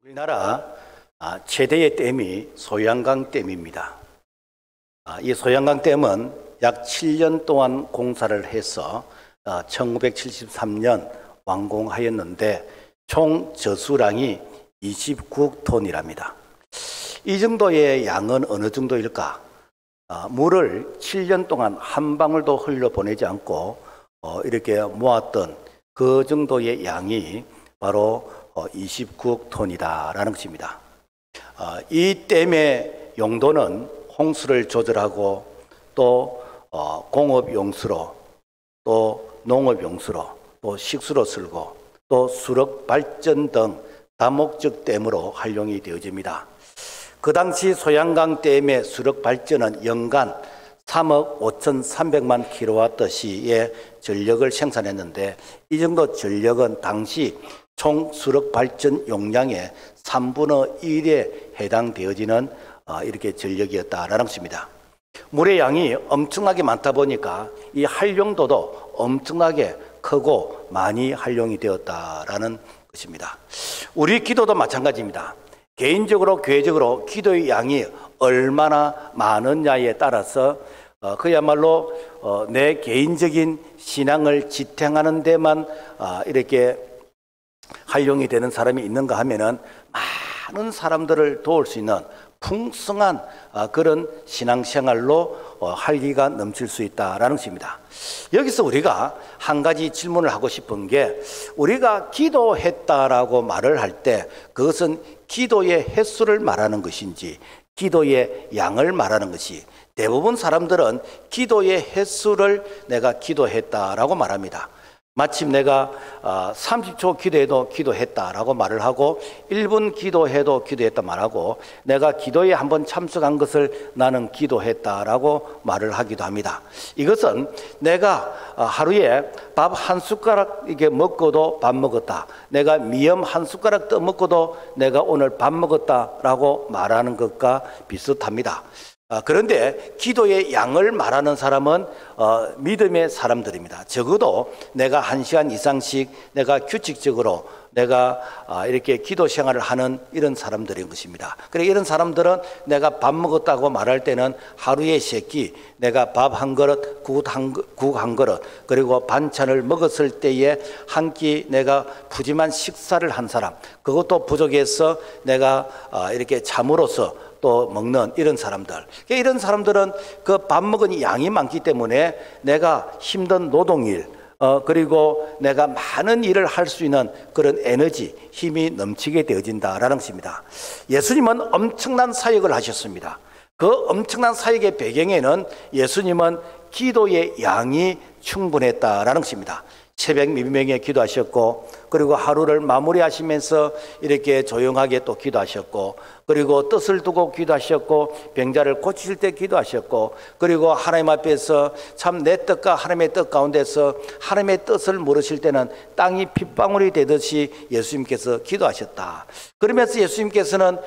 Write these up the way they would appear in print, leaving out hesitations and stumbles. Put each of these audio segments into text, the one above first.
우리나라 최대의 댐이 소양강 댐입니다. 이 소양강 댐은 약 7년 동안 공사를 해서 1973년 완공하였는데 총 저수량이 29억 톤이랍니다. 이 정도의 양은 어느 정도일까? 물을 7년 동안 한 방울도 흘려보내지 않고 이렇게 모았던 그 정도의 양이 바로 29억 톤이다라는 것입니다. 이 댐의 용도는 홍수를 조절하고 또 공업용수로 또 농업용수로 또 식수로 쓰고 또 수력 발전 등 다목적 댐으로 활용이 되어집니다. 그 당시 소양강 댐의 수력 발전은 연간 3억 5,300만 킬로와트시의 전력을 생산했는데 이 정도 전력은 당시 총 수력 발전 용량의 3분의 1에 해당되어지는 이렇게 전력이었다라는 것입니다. 물의 양이 엄청나게 많다 보니까 이 활용도도 엄청나게 크고 많이 활용이 되었다라는 것입니다. 우리 기도도 마찬가지입니다. 개인적으로 교회적으로 기도의 양이 얼마나 많으냐에 따라서 그야말로 내 개인적인 신앙을 지탱하는 데만 이렇게 활용이 되는 사람이 있는가 하면은 많은 사람들을 도울 수 있는 풍성한 그런 신앙생활로 활기가 넘칠 수 있다라는 것입니다. 여기서 우리가 한 가지 질문을 하고 싶은 게, 우리가 기도했다라고 말을 할 때 그것은 기도의 횟수를 말하는 것인지 기도의 양을 말하는 것이, 대부분 사람들은 기도의 횟수를 내가 기도했다라고 말합니다. 마침 내가 30초 기도해도 기도했다라고 말을 하고 1분 기도해도 기도했다 말하고 내가 기도에 한번 참석한 것을 나는 기도했다라고 말을 하기도 합니다. 이것은 내가 하루에 밥 한 숟가락 이렇게 먹고도 밥 먹었다, 내가 미염 한 숟가락 떠먹고도 내가 오늘 밥 먹었다라고 말하는 것과 비슷합니다. 그런데 기도의 양을 말하는 사람은 믿음의 사람들입니다. 적어도 내가 1시간 이상씩 내가 규칙적으로 내가 이렇게 기도 생활을 하는 이런 사람들인 것입니다. 그래, 이런 사람들은 내가 밥 먹었다고 말할 때는 하루에 3끼 내가 밥 한 그릇, 국 한 그릇, 그리고 반찬을 먹었을 때에 한 끼 내가 푸짐한 식사를 한 사람, 그것도 부족해서 내가 이렇게 참으로써 또 먹는 이런 사람들, 이런 사람들은 그 밥 먹은 양이 많기 때문에 내가 힘든 노동일, 그리고 내가 많은 일을 할 수 있는 그런 에너지, 힘이 넘치게 되어진다라는 것입니다. 예수님은 엄청난 사역을 하셨습니다. 그 엄청난 사역의 배경에는 예수님은 기도의 양이 충분했다라는 것입니다. 새벽 미명에 기도하셨고, 그리고 하루를 마무리하시면서 이렇게 조용하게 또 기도하셨고, 그리고 뜻을 두고 기도하셨고, 병자를 고치실 때 기도하셨고, 그리고 하나님 앞에서 참 내 뜻과 하나님의 뜻 가운데서 하나님의 뜻을 물으실 때는 땅이 핏방울이 되듯이 예수님께서 기도하셨다. 그러면서 예수님께서는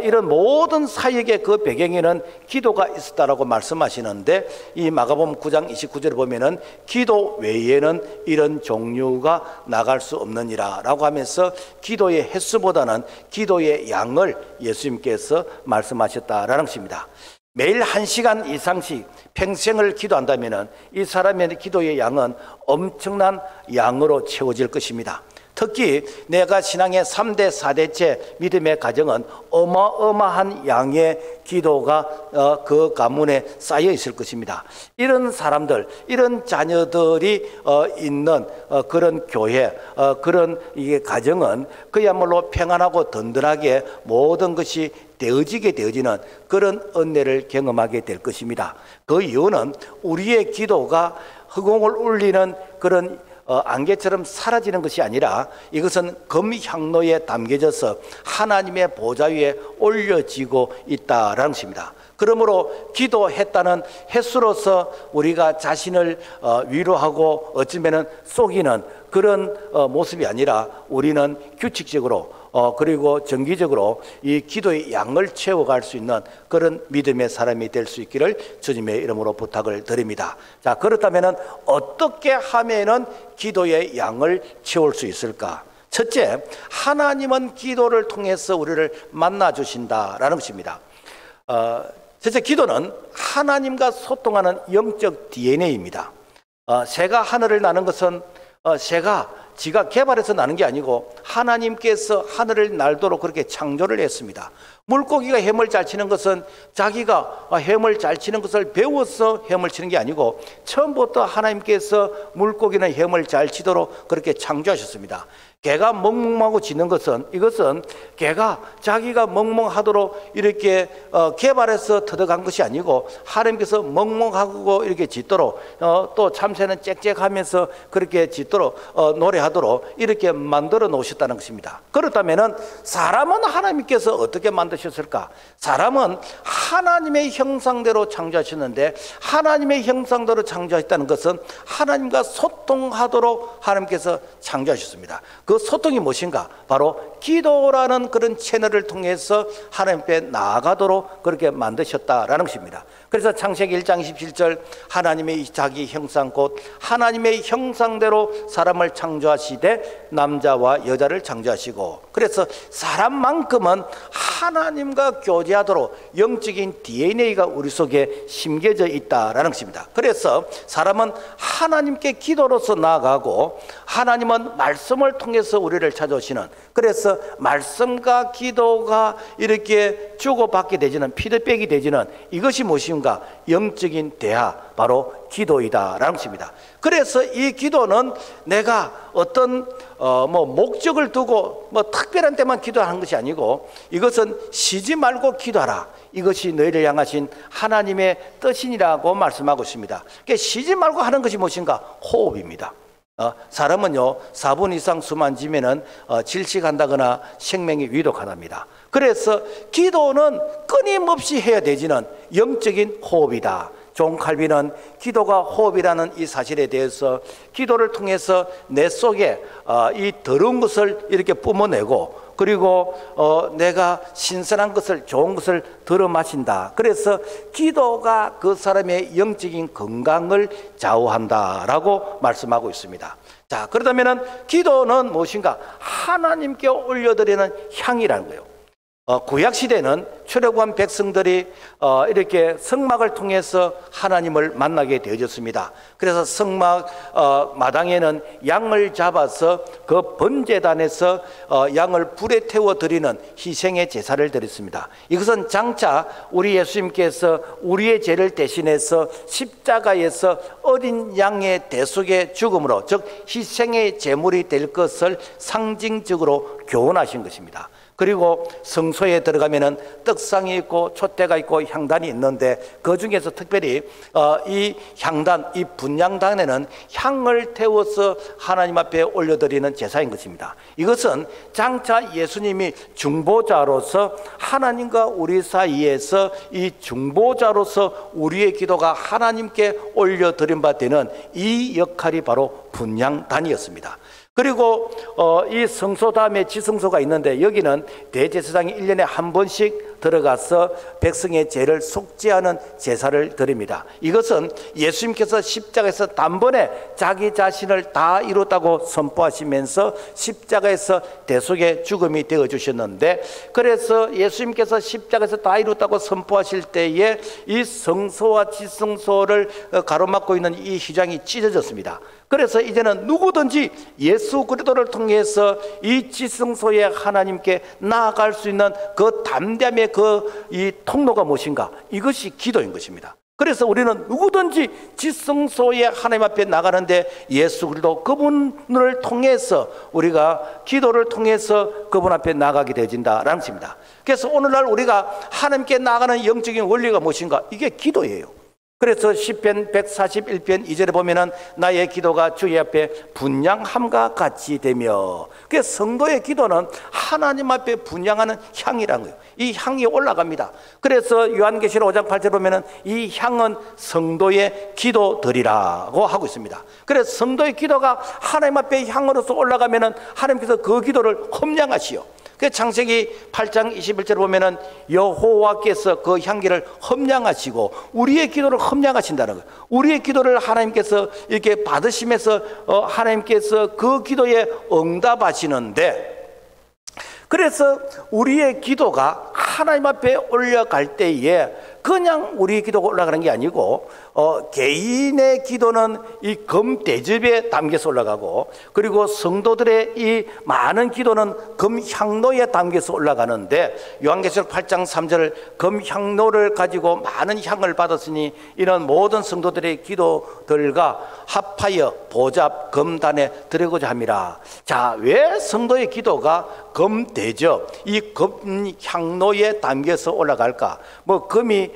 이런 모든 사역의 그 배경에는 기도가 있었다라고 말씀하시는데, 이 마가복음 9장 29절을 보면은 기도 외에는 이런 종류가 나갈 수 없느니라 라고 하면서 기도의 횟수보다는 기도의 양을 예수님께서 말씀하셨다라는 것입니다. 매일 1시간 이상씩 평생을 기도한다면 이 사람의 기도의 양은 엄청난 양으로 채워질 것입니다. 특히 내가 신앙의 3대 4대째 믿음의 가정은 어마어마한 양의 기도가 그 가문에 쌓여 있을 것입니다. 이런 사람들, 이런 자녀들이 있는 그런 교회, 그런 이게 가정은 그야말로 평안하고 든든하게 모든 것이 되어지는 그런 은혜를 경험하게 될 것입니다. 그 이유는 우리의 기도가 허공을 울리는 그런 안개처럼 사라지는 것이 아니라 이것은 금향로에 담겨져서 하나님의 보좌 위에 올려지고 있다라는 것입니다. 그러므로 기도했다는 횟수로서 우리가 자신을 위로하고 어쩌면 속이는 그런 모습이 아니라 우리는 규칙적으로 그리고 정기적으로 이 기도의 양을 채워갈 수 있는 그런 믿음의 사람이 될 수 있기를 주님의 이름으로 부탁을 드립니다. 자, 그렇다면 어떻게 하면은 기도의 양을 채울 수 있을까? 첫째, 하나님은 기도를 통해서 우리를 만나 주신다라는 것입니다. 첫째, 기도는 하나님과 소통하는 영적 DNA입니다. 새가 하늘을 나는 것은 새가 지가 개발해서 나는 게 아니고 하나님께서 하늘을 날도록 그렇게 창조를 했습니다. 물고기가 헤엄을 잘 치는 것은 자기가 헤엄을 잘 치는 것을 배워서 헤엄을 치는 게 아니고 처음부터 하나님께서 물고기는 헤엄을 잘 치도록 그렇게 창조하셨습니다. 개가 멍멍하고 짖는 것은 이것은 개가 자기가 멍멍하도록 이렇게 개발해서 터득한 것이 아니고 하나님께서 멍멍하고 이렇게 짖도록 또 참새는 짹짹하면서 그렇게 짖도록 노래하도록 이렇게 만들어 놓으셨다는 것입니다. 그렇다면은 사람은 하나님께서 어떻게 만드셨을까? 사람은 하나님의 형상대로 창조하셨는데 하나님의 형상대로 창조했다는 것은 하나님과 소통하도록 하나님께서 창조하셨습니다. 그 소통이 무엇인가? 바로 기도라는 그런 채널을 통해서 하나님 앞에 나아가도록 그렇게 만드셨다라는 것입니다. 그래서 창세기 1장 27절 하나님의 자기 형상 곧 하나님의 형상대로 사람을 창조하시되 남자와 여자를 창조하시고 그래서 사람만큼은 하나님과 교제하도록 영적인 DNA가 우리 속에 심겨져 있다라는 것입니다. 그래서 사람은 하나님께 기도로서 나아가고 하나님은 말씀을 통해서 우리를 찾아오시는 그래서 말씀과 기도가 이렇게 주고받게 되지는 피드백이 되지는 이것이 무엇인가? 영적인 대화 바로 기도이다라는 것입니다. 그래서 이 기도는 내가 어떤 목적을 두고 특별한 때만 기도하는 것이 아니고 이것은 쉬지 말고 기도하라. 이것이 너희를 향하신 하나님의 뜻이라고 말씀하고 있습니다. 그러니까 쉬지 말고 하는 것이 무엇인가? 호흡입니다. 사람은요 4분 이상 숨 안 쉬면은 질식한다거나 생명이 위독하답니다. 그래서 기도는 끊임없이 해야 되지는 영적인 호흡이다. 존 칼빈은 기도가 호흡이라는 이 사실에 대해서 기도를 통해서 내 속에 이 더러운 것을 이렇게 뿜어내고 그리고 내가 신선한 것을 좋은 것을 들어 마신다. 그래서 기도가 그 사람의 영적인 건강을 좌우한다라고 말씀하고 있습니다. 자, 그렇다면은 기도는 무엇인가? 하나님께 올려드리는 향이라는 거예요. 구약 시대는 출애굽한 백성들이 이렇게 성막을 통해서 하나님을 만나게 되어졌습니다. 그래서 성막 마당에는 양을 잡아서 그 번제단에서 양을 불에 태워 드리는 희생의 제사를 드렸습니다. 이것은 장차 우리 예수님께서 우리의 죄를 대신해서 십자가에서 어린 양의 대속의 죽음으로 즉 희생의 제물이 될 것을 상징적으로 교훈하신 것입니다. 그리고 성소에 들어가면은 떡상이 있고 촛대가 있고 향단이 있는데 그 중에서 특별히 이 향단, 이 분향단에는 향을 태워서 하나님 앞에 올려드리는 제사인 것입니다. 이것은 장차 예수님이 중보자로서 하나님과 우리 사이에서 이 중보자로서 우리의 기도가 하나님께 올려드린 바 되는 이 역할이 바로 분향단이었습니다. 그리고 이 성소 다음에 지성소가 있는데 여기는 대제사장이 1년에 한 번씩 들어가서 백성의 죄를 속죄하는 제사를 드립니다. 이것은 예수님께서 십자가에서 단번에 자기 자신을 다 이뤘다고 선포하시면서 십자가에서 대속의 죽음이 되어주셨는데 그래서 예수님께서 십자가에서 다 이뤘다고 선포하실 때에 이 성소와 지성소를 가로막고 있는 이 휘장이 찢어졌습니다. 그래서 이제는 누구든지 예수 그리스도를 통해서 이 지성소에 하나님께 나아갈 수 있는 그 담대함의 이 통로가 무엇인가? 이것이 기도인 것입니다. 그래서 우리는 누구든지 지성소에 하나님 앞에 나가는데 예수 그리스도 그분을 통해서 우리가 기도를 통해서 그분 앞에 나가게 되어진다라는 것입니다. 그래서 오늘날 우리가 하나님께 나가는 영적인 원리가 무엇인가? 이게 기도예요. 그래서 시편 141편 2절에 보면은 나의 기도가 주의 앞에 분향함과 같이 되며 그 성도의 기도는 하나님 앞에 분향하는 향이라는 거예요. 이 향이 올라갑니다. 그래서 요한계시록 5장 8절에 보면은 이 향은 성도의 기도들이라고 하고 있습니다. 그래서 성도의 기도가 하나님 앞에 향으로서 올라가면은 하나님께서 그 기도를 험량하시오. 그 창세기 8장 21절에 보면은 여호와께서 그 향기를 험량하시고 우리의 기도를 험량하신다는 거예요. 우리의 기도를 하나님께서 이렇게 받으시면서 하나님께서 그 기도에 응답하시는데, 그래서 우리의 기도가 하나님 앞에 올라갈 때에 그냥 우리의 기도가 올라가는 게 아니고 개인의 기도는 이 금대접에 담겨서 올라가고, 그리고 성도들의 이 많은 기도는 금향로에 담겨서 올라가는데, 요한계시록 8장 3절 금향로를 가지고 많은 향을 받았으니 이런 모든 성도들의 기도들과 합하여 보좌 앞 금단에 드리고자 함이라. 자, 왜 성도의 기도가 금대접, 이 금향로에 담겨서 올라갈까? 뭐 금이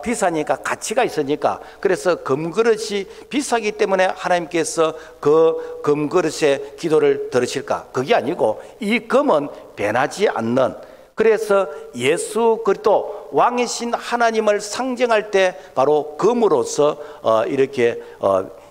비싸니까 가치가 있으니까, 그래서 금그릇이 비싸기 때문에 하나님께서 그 금그릇에 기도를 들으실까? 그게 아니고 이 금은 변하지 않는, 그래서 예수 그리스도 왕이신 하나님을 상징할 때 바로 금으로서 이렇게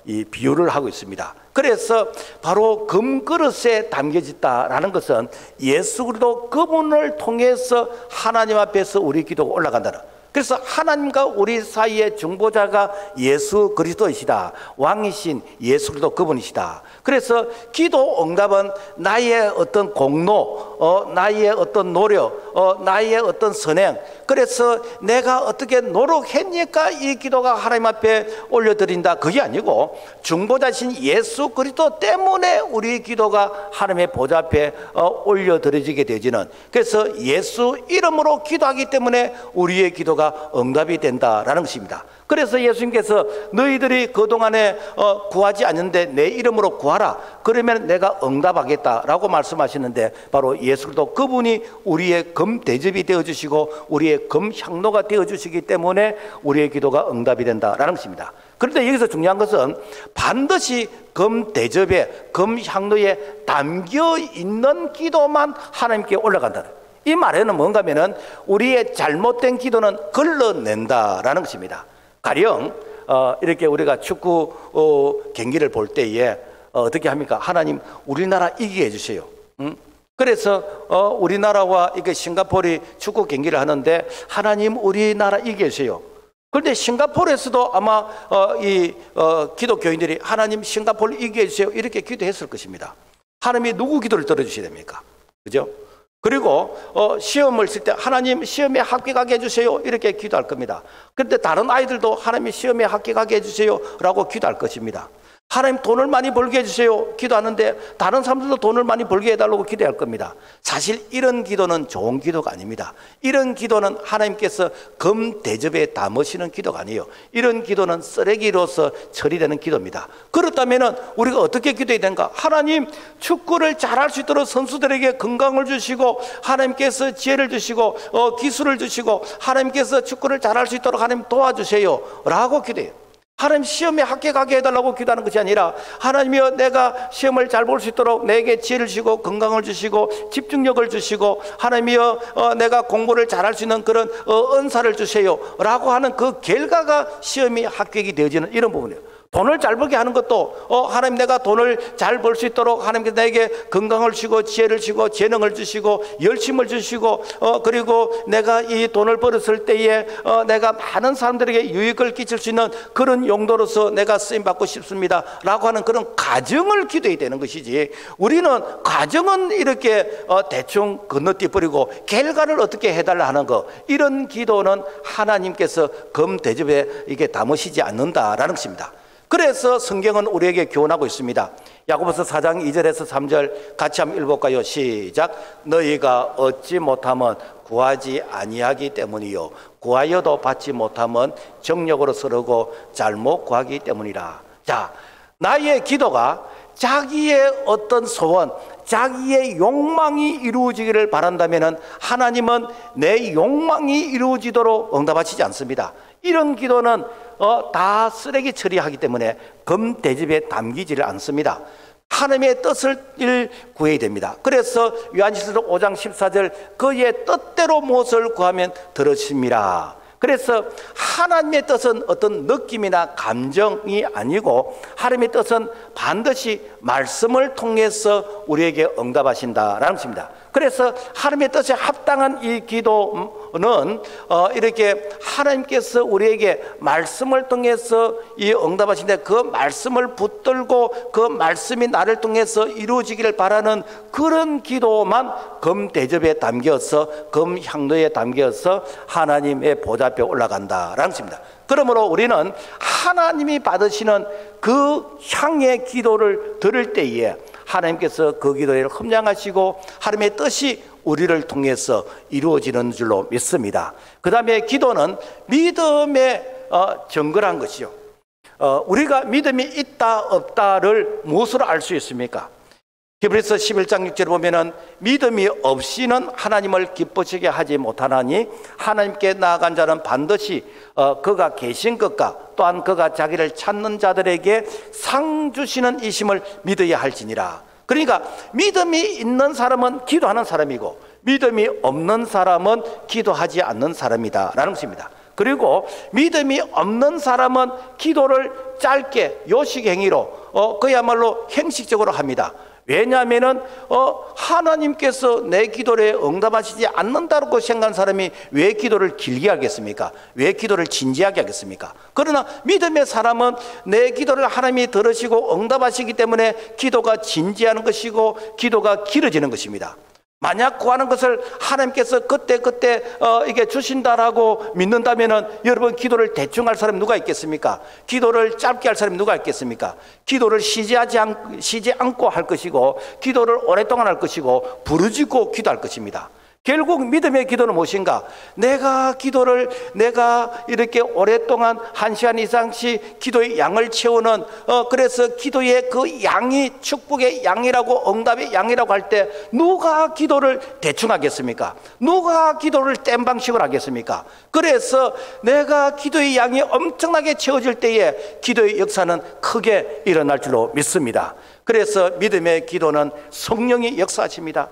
이 비유를 하고 있습니다. 그래서 바로 금그릇에 담겨졌다라는 것은 예수 그리스도 그분을 통해서 하나님 앞에서 우리 기도가 올라간다는, 그래서 하나님과 우리 사이의 중보자가 예수 그리스도이시다. 왕이신 예수 그리스도 그분이시다. 그래서 기도 응답은 나의 어떤 공로, 나의 어떤 노력, 나의 어떤 선행, 그래서 내가 어떻게 노력했니까 이 기도가 하나님 앞에 올려드린다, 그게 아니고 중보자신 예수 그리스도 때문에 우리 기도가 하나님의 보좌 앞에 올려드려지게 되지는, 그래서 예수 이름으로 기도하기 때문에 우리의 기도가 응답이 된다라는 것입니다. 그래서 예수님께서 너희들이 그동안에 구하지 않는데 내 이름으로 구하라, 그러면 내가 응답하겠다라고 말씀하시는데, 바로 예수 그리스도 그분이 우리의 금대접이 되어주시고 우리의 금향로가 되어주시기 때문에 우리의 기도가 응답이 된다라는 것입니다. 그런데 여기서 중요한 것은 반드시 금대접에 금향로에 담겨있는 기도만 하나님께 올라간다는, 이 말에는 뭔가 하면은 우리의 잘못된 기도는 걸러낸다라는 것입니다. 가령 이렇게 우리가 축구 경기를 볼 때에 어떻게 합니까? 하나님 우리나라 이기게 해주세요. 그래서 우리나라와 이게 싱가포르이 축구 경기를 하는데 하나님 우리나라 이기게 해주세요. 그런데 싱가포르에서도 아마 기독교인들이 하나님 싱가포르 이기게 해주세요 이렇게 기도했을 것입니다. 하나님이 누구 기도를 들어주셔야 됩니까? 그죠? 그리고 시험을 쓸 때 하나님 시험에 합격하게 해주세요 이렇게 기도할 겁니다. 그런데 다른 아이들도 하나님 시험에 합격하게 해주세요 라고 기도할 것입니다. 하나님 돈을 많이 벌게 해주세요 기도하는데 다른 사람들도 돈을 많이 벌게 해달라고 기도할 겁니다. 사실 이런 기도는 좋은 기도가 아닙니다. 이런 기도는 하나님께서 금대접에 담으시는 기도가 아니에요. 이런 기도는 쓰레기로서 처리되는 기도입니다. 그렇다면 우리가 어떻게 기도해야 되는가? 하나님 축구를 잘할 수 있도록 선수들에게 건강을 주시고 하나님께서 지혜를 주시고 기술을 주시고 하나님께서 축구를 잘할 수 있도록 하나님 도와주세요 라고 기도해요. 하나님 시험에 합격하게 해달라고 기도하는 것이 아니라, 하나님이여 내가 시험을 잘 볼 수 있도록 내게 지혜를 주시고 건강을 주시고 집중력을 주시고, 하나님이여 내가 공부를 잘할 수 있는 그런 은사를 주세요 라고 하는 그 결과가 시험이 합격이 되어지는 이런 부분이에요. 돈을 잘 벌게 하는 것도 하나님 내가 돈을 잘 벌 수 있도록 하나님께서 내게 건강을 주시고 지혜를 주시고 재능을 주시고 열심을 주시고 그리고 내가 이 돈을 벌었을 때에 내가 많은 사람들에게 유익을 끼칠 수 있는 그런 용도로서 내가 쓰임받고 싶습니다 라고 하는 그런 가정을 기도해야 되는 것이지, 우리는 가정은 이렇게 대충 건너뛰어 버리고 결과를 어떻게 해달라 하는 거, 이런 기도는 하나님께서 금대접에 이게 담으시지 않는다라는 것입니다. 그래서 성경은 우리에게 교훈하고 있습니다. 야고보서 4장 2절에서 3절 같이 한번 읽어볼까요? 시작. 너희가 얻지 못하면 구하지 아니하기 때문이요 구하여도 받지 못하면 정력으로 서르고 잘못 구하기 때문이라. 자, 나의 기도가 자기의 어떤 소원, 자기의 욕망이 이루어지기를 바란다면 하나님은 내 욕망이 이루어지도록 응답하시지 않습니다. 이런 기도는 다 쓰레기 처리하기 때문에 금대접에 담기지를 않습니다. 하나님의 뜻을 구해야 됩니다. 그래서 요한일서 5장 14절 그의 뜻대로 무엇을 구하면 들으심이라. 그래서 하나님의 뜻은 어떤 느낌이나 감정이 아니고 하나님의 뜻은 반드시 말씀을 통해서 우리에게 응답하신다라는 것입니다. 그래서 하나님의 뜻에 합당한 이 기도는 이렇게 하나님께서 우리에게 말씀을 통해서 이 응답하신데 그 말씀을 붙들고 그 말씀이 나를 통해서 이루어지기를 바라는 그런 기도만 금 대접에 담겨서 금 향로에 담겨서 하나님의 보좌 앞에 올라간다라는 것입니다. 그러므로 우리는 하나님이 받으시는 그 향의 기도를 들을 때에 하나님께서 그 기도를 흠양하시고 하나님의 뜻이 우리를 통해서 이루어지는 줄로 믿습니다. 그 다음에 기도는 믿음의 정결한 것이죠. 우리가 믿음이 있다 없다를 무엇으로 알 수 있습니까? 히브리서 11장 6절에 보면은 믿음이 없이는 하나님을 기쁘시게 하지 못하나니 하나님께 나아간 자는 반드시 그가 계신 것과 또한 그가 자기를 찾는 자들에게 상 주시는 이심을 믿어야 할지니라. 그러니까 믿음이 있는 사람은 기도하는 사람이고 믿음이 없는 사람은 기도하지 않는 사람이다 라는 것입니다. 그리고 믿음이 없는 사람은 기도를 짧게 요식행위로 그야말로 형식적으로 합니다. 왜냐하면은 하나님께서 내 기도에 응답하시지 않는다고 생각하는 사람이 왜 기도를 길게 하겠습니까? 왜 기도를 진지하게 하겠습니까? 그러나 믿음의 사람은 내 기도를 하나님이 들으시고 응답하시기 때문에 기도가 진지하는 것이고 기도가 길어지는 것입니다. 만약 구하는 것을 하나님께서 그때 이게 주신다라고 믿는다면은 여러분 기도를 대충 할 사람이 누가 있겠습니까? 기도를 짧게 할 사람이 누가 있겠습니까? 기도를 쉬지 않고 할 것이고 기도를 오랫동안 할 것이고 부르짖고 기도할 것입니다. 결국 믿음의 기도는 무엇인가? 내가 이렇게 오랫동안 1시간 이상씩 기도의 양을 채우는 그래서 기도의 그 양이 축복의 양이라고 응답의 양이라고 할 때 누가 기도를 대충 하겠습니까? 누가 기도를 땜 방식으로 하겠습니까? 그래서 내가 기도의 양이 엄청나게 채워질 때에 기도의 역사는 크게 일어날 줄로 믿습니다. 그래서 믿음의 기도는 성령이 역사하십니다.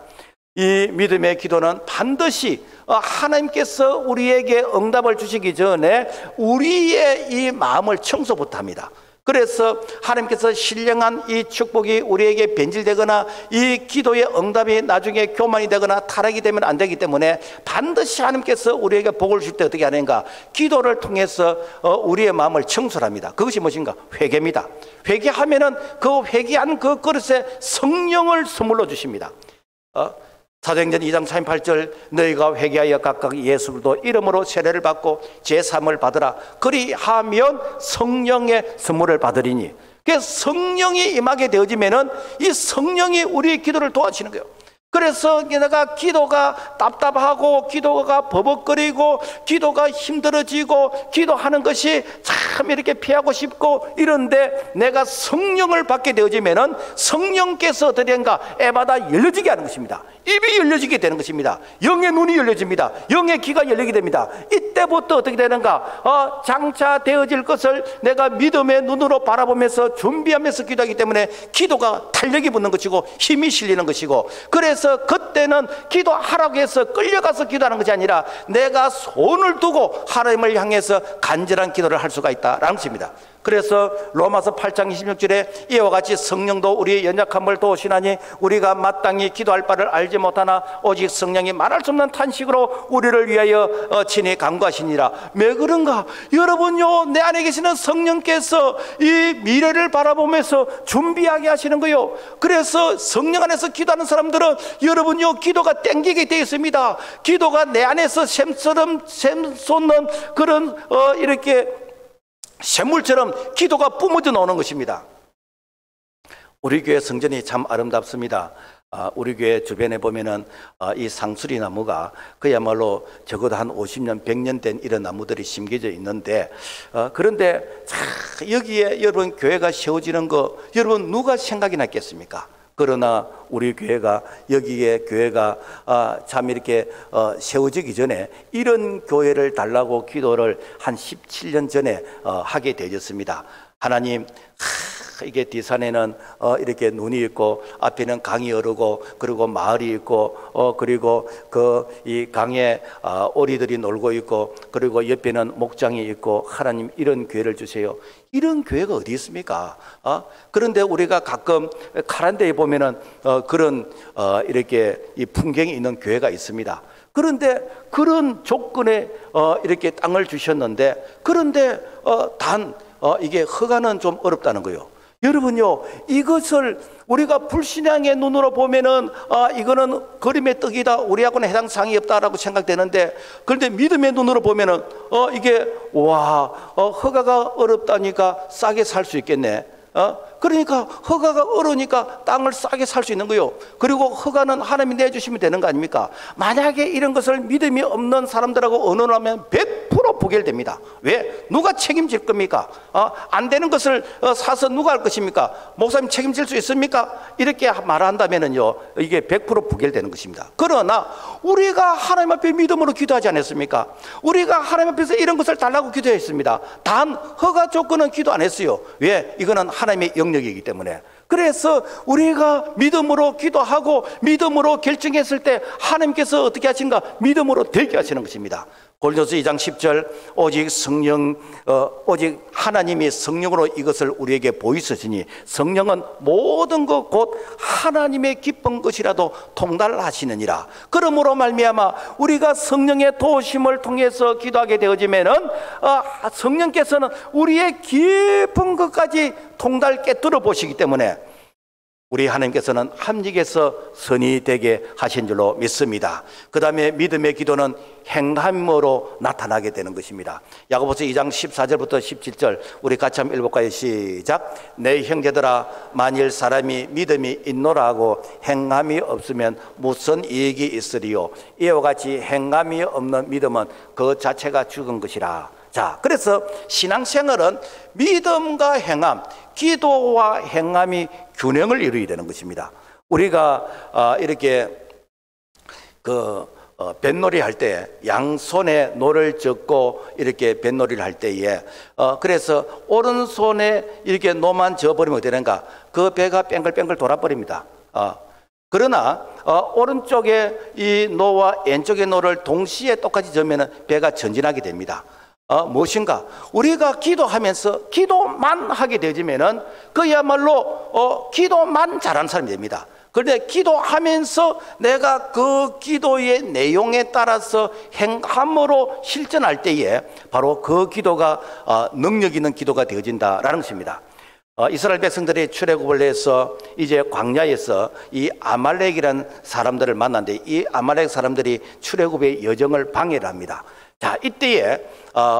이 믿음의 기도는 반드시 하나님께서 우리에게 응답을 주시기 전에 우리의 이 마음을 청소부터 합니다. 그래서 하나님께서 신령한 이 축복이 우리에게 변질되거나 이 기도의 응답이 나중에 교만이 되거나 타락이 되면 안 되기 때문에 반드시 하나님께서 우리에게 복을 줄 때 어떻게 하는가? 기도를 통해서 우리의 마음을 청소를 합니다. 그것이 무엇인가? 회개입니다. 회개하면은 그 회개한 그 그릇에 성령을 선물로 주십니다. 사도행전 2장 38절 너희가 회개하여 각각 예수 그리스도 이름으로 세례를 받고 제사함을 받으라. 그리하면 성령의 선물을 받으리니. 그래서 성령이 임하게 되어지면은 이 성령이 우리의 기도를 도와주시는 거예요. 그래서 내가 기도가 답답하고 기도가 버벅거리고 기도가 힘들어지고 기도하는 것이 참 이렇게 피하고 싶고 이런데 내가 성령을 받게 되어지면은 성령께서 어떻게 된가? 에바다 열려지게 하는 것입니다. 입이 열려지게 되는 것입니다. 영의 눈이 열려집니다. 영의 귀가 열리게 됩니다. 이때부터 어떻게 되는가? 장차 되어질 것을 내가 믿음의 눈으로 바라보면서 준비하면서 기도하기 때문에 기도가 탄력이 붙는 것이고 힘이 실리는 것이고 그래서 그때는 기도하라고 해서 끌려가서 기도하는 것이 아니라 내가 손을 두고 하나님을 향해서 간절한 기도를 할 수가 있다라는 것입니다. 그래서 로마서 8장 26절에 이와 같이 성령도 우리의 연약함을 도우시나니 우리가 마땅히 기도할 바를 알지 못하나 오직 성령이 말할 수 없는 탄식으로 우리를 위하여 친히 간구하시니라. 왜 그런가? 여러분요, 내 안에 계시는 성령께서 이 미래를 바라보면서 준비하게 하시는 거요. 그래서 성령 안에서 기도하는 사람들은 여러분요, 기도가 땡기게 되어 있습니다. 기도가 내 안에서 샘처럼 샘솟는 그런 이렇게 샘물처럼 기도가 뿜어져 나오는 것입니다. 우리 교회 성전이 참 아름답습니다. 우리 교회 주변에 보면은 이 상수리 나무가 그야말로 적어도 한 50년, 100년 된 이런 나무들이 심겨져 있는데 그런데 여기에 여러분 교회가 세워지는 거 여러분 누가 생각이 났겠습니까? 그러나 우리 교회가 여기에 교회가 참 이렇게 세워지기 전에 이런 교회를 달라고 기도를 한 17년 전에 하게 되었습니다. 하나님, 이게 뒷산에는 이렇게 눈이 있고 앞에는 강이 흐르고 그리고 마을이 있고 그리고 이 강에 오리들이 놀고 있고 그리고 옆에는 목장이 있고 하나님 이런 교회를 주세요. 이런 교회가 어디 있습니까? 그런데 우리가 가끔 카란데에 보면은 그런 이렇게 이 풍경이 있는 교회가 있습니다. 그런데 그런 조건에 이렇게 땅을 주셨는데 그런데 단 이게 허가는 좀 어렵다는 거예요. 여러분요, 이것을 우리가 불신앙의 눈으로 보면은 이거는 그림의 떡이다, 우리하고는 해당 사항이 없다라고 생각되는데, 그런데 믿음의 눈으로 보면은 이게 허가가 어렵다니까 싸게 살 수 있겠네. 그러니까 허가가 어려우니까 땅을 싸게 살 수 있는 거요. 그리고 허가는 하나님이 내주시면 되는 거 아닙니까? 만약에 이런 것을 믿음이 없는 사람들하고 언론하면 100% 부결됩니다. 왜? 누가 책임질 겁니까? 안 되는 것을 사서 누가 할 것입니까? 목사님 책임질 수 있습니까? 이렇게 말한다면은요, 이게 100% 부결되는 것입니다. 그러나 우리가 하나님 앞에 믿음으로 기도하지 않았습니까? 우리가 하나님 앞에서 이런 것을 달라고 기도했습니다. 단 허가 조건은 기도 안 했어요. 왜? 이거는 하나님의 영역이기 때문에. 그래서 우리가 믿음으로 기도하고 믿음으로 결정했을 때 하나님께서 어떻게 하신가? 믿음으로 되게 하시는 것입니다. 고린도서 2장 10절 오직 하나님이 성령으로 이것을 우리에게 보이시니 성령은 모든 것 곧 하나님의 기쁜 것이라도 통달하시느니라. 그러므로 말미암아 우리가 성령의 도우심을 통해서 기도하게 되어지면은 성령께서는 우리의 깊은 것까지 통달 깨뜨려 보시기 때문에 우리 하나님께서는 합력해서 선이 되게 하신 줄로 믿습니다. 그 다음에 믿음의 기도는 행함으로 나타나게 되는 것입니다. 야고보서 2장 14절부터 17절 우리 같이 한번 읽어볼까요? 시작. 내 형제들아, 만일 사람이 믿음이 있노라 하고 행함이 없으면 무슨 이익이 있으리요? 이와 같이 행함이 없는 믿음은 그 자체가 죽은 것이라. 자, 그래서 신앙생활은 믿음과 행함, 기도와 행함이 균형을 이루어야 되는 것입니다. 우리가 이렇게 뱃놀이 할 때 양손에 노를 젓고 이렇게 뱃놀이를 할 때에 그래서 오른손에 이렇게 노만 져버리면 어떻게 되는가? 그 배가 뺑글뺑글 돌아버립니다. 그러나 오른쪽에 이 노와 왼쪽의 노를 동시에 똑같이 져면 배가 전진하게 됩니다. 무엇인가? 우리가 기도하면서 기도만 하게 되지면은 그야말로 기도만 잘하는 사람이 됩니다. 그런데 기도하면서 내가 그 기도의 내용에 따라서 행함으로 실천할 때에 바로 그 기도가 능력 있는 기도가 되어진다라는 것입니다. 이스라엘 백성들이 출애굽을 해서 이제 광야에서 이 아말렉이라는 사람들을 만났는데 이 아말렉 사람들이 출애굽의 여정을 방해를 합니다. 자, 이때에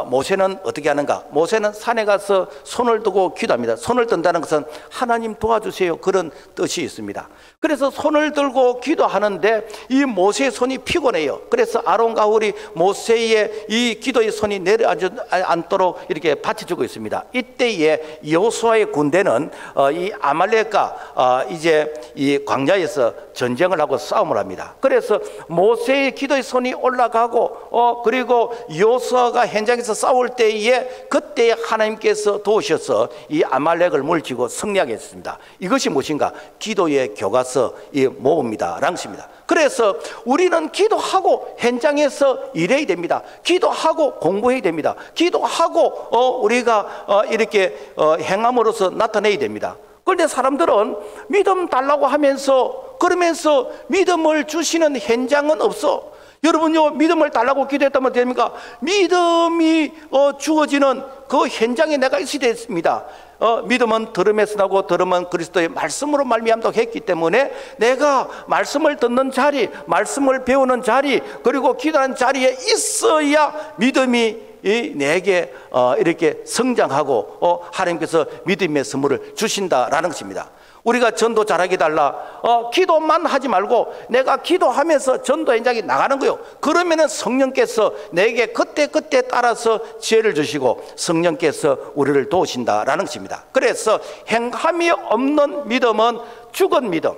모세는 어떻게 하는가? 모세는 산에 가서 손을 들고 기도합니다. 손을 든다는 것은 하나님 도와주세요, 그런 뜻이 있습니다. 그래서 손을 들고 기도하는데 이 모세의 손이 피곤해요. 그래서 아론과 훌이 모세의 이 기도의 손이 내려앉도록 이렇게 받쳐주고 있습니다. 이때에 여호수아의 군대는 이 아말렉과 이제 이 광야에서 전쟁을 하고 싸움을 합니다. 그래서 모세의 기도의 손이 올라가고 그리고 여호수아가 현장에서 싸울 때에 그때 하나님께서 도우셔서 이 아말렉을 물리치고 승리하게 했습니다. 이것이 무엇인가? 기도의 교과서 이 모범이다 라는 것입니다. 그래서 우리는 기도하고 현장에서 일해야 됩니다. 기도하고 공부해야 됩니다. 기도하고 우리가 이렇게 행함으로써 나타내야 됩니다. 그런데 사람들은 믿음 달라고 하면서 그러면서 믿음을 주시는 현장은 없어. 여러분요, 믿음을 달라고 기도했다면 됩니까? 믿음이 주어지는 그 현장에 내가 있어야 됩니다. 믿음은 들음에서 나고 들음은 그리스도의 말씀으로 말미암다고 했기 때문에 내가 말씀을 듣는 자리, 말씀을 배우는 자리, 그리고 기도하는 자리에 있어야 믿음이 내게 이렇게 성장하고 하나님께서 믿음의 선물을 주신다라는 것입니다. 우리가 전도 잘하게 달라 기도만 하지 말고 내가 기도하면서 전도 현장에 나가는 거요. 그러면은 성령께서 내게 그때 따라서 지혜를 주시고 성령께서 우리를 도우신다라는 것입니다. 그래서 행함이 없는 믿음은 죽은 믿음,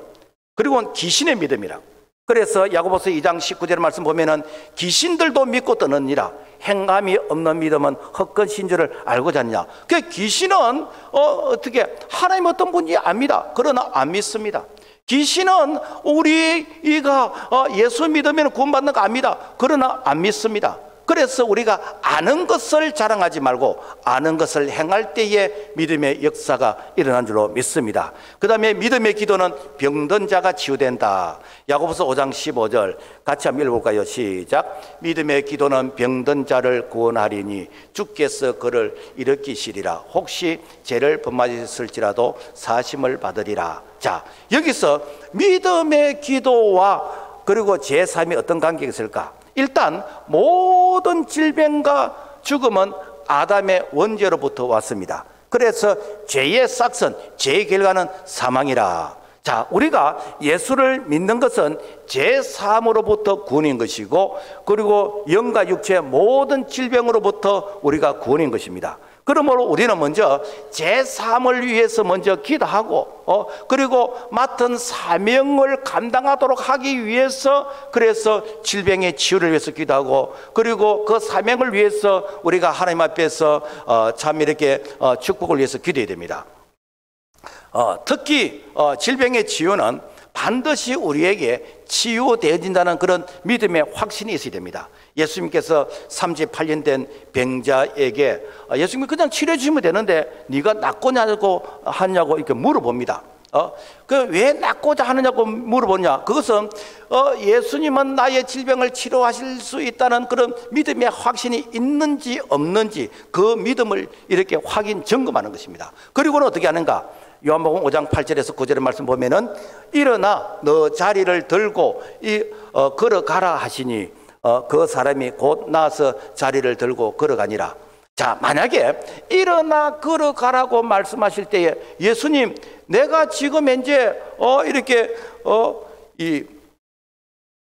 그리고 귀신의 믿음이라. 그래서 야고보서 2장 19절 말씀 보면은 귀신들도 믿고 떠느니라. 행함이 없는 믿음은 헛것인 줄을 알고자 하느냐. 그 귀신은 어떻게 하나님 어떤 분인지 압니다. 그러나 안 믿습니다. 귀신은 우리가 예수 믿으면 구원받는 거 압니다. 그러나 안 믿습니다. 그래서 우리가 아는 것을 자랑하지 말고 아는 것을 행할 때에 믿음의 역사가 일어난 줄로 믿습니다. 그 다음에 믿음의 기도는 병든 자가 치유된다. 야고보서 5장 15절 같이 한번 읽어볼까요? 시작. 믿음의 기도는 병든 자를 구원하리니 주께서 그를 일으키시리라. 혹시 죄를 범하셨을지라도 사심을 받으리라. 자, 여기서 믿음의 기도와 그리고 죄사함이 어떤 관계가 있을까? 일단 모든 질병과 죽음은 아담의 원죄로부터 왔습니다. 그래서 죄의 싹선, 죄의 결과는 사망이라. 자, 우리가 예수를 믿는 것은 죄 사함으로부터 구원인 것이고, 그리고 영과 육체의 모든 질병으로부터 우리가 구원인 것입니다. 그러므로 우리는 먼저 죄 사함을 위해서 먼저 기도하고 그리고 맡은 사명을 감당하도록 하기 위해서, 그래서 질병의 치유를 위해서 기도하고, 그리고 그 사명을 위해서 우리가 하나님 앞에서 참 이렇게 축복을 위해서 기도해야 됩니다. 특히 질병의 치유는 반드시 우리에게 치유되어진다는 그런 믿음의 확신이 있어야 됩니다. 예수님께서 38년 된 병자에게 예수님이 그냥 치료해 주시면 되는데 네가 낫고자 하냐고 이렇게 물어봅니다. 그 왜 낫고자 하느냐고 물어보냐? 그것은 예수님은 나의 질병을 치료하실 수 있다는 그런 믿음의 확신이 있는지 없는지 그 믿음을 이렇게 확인 점검하는 것입니다. 그리고는 어떻게 하는가? 요한복음 5장 8절에서 9절의 말씀 보면은 일어나 너 자리를 들고 걸어가라 하시니 그 사람이 곧 나서 자리를 들고 걸어가니라. 자, 만약에 일어나 걸어가라고 말씀하실 때에 예수님, 내가 지금 이제 이렇게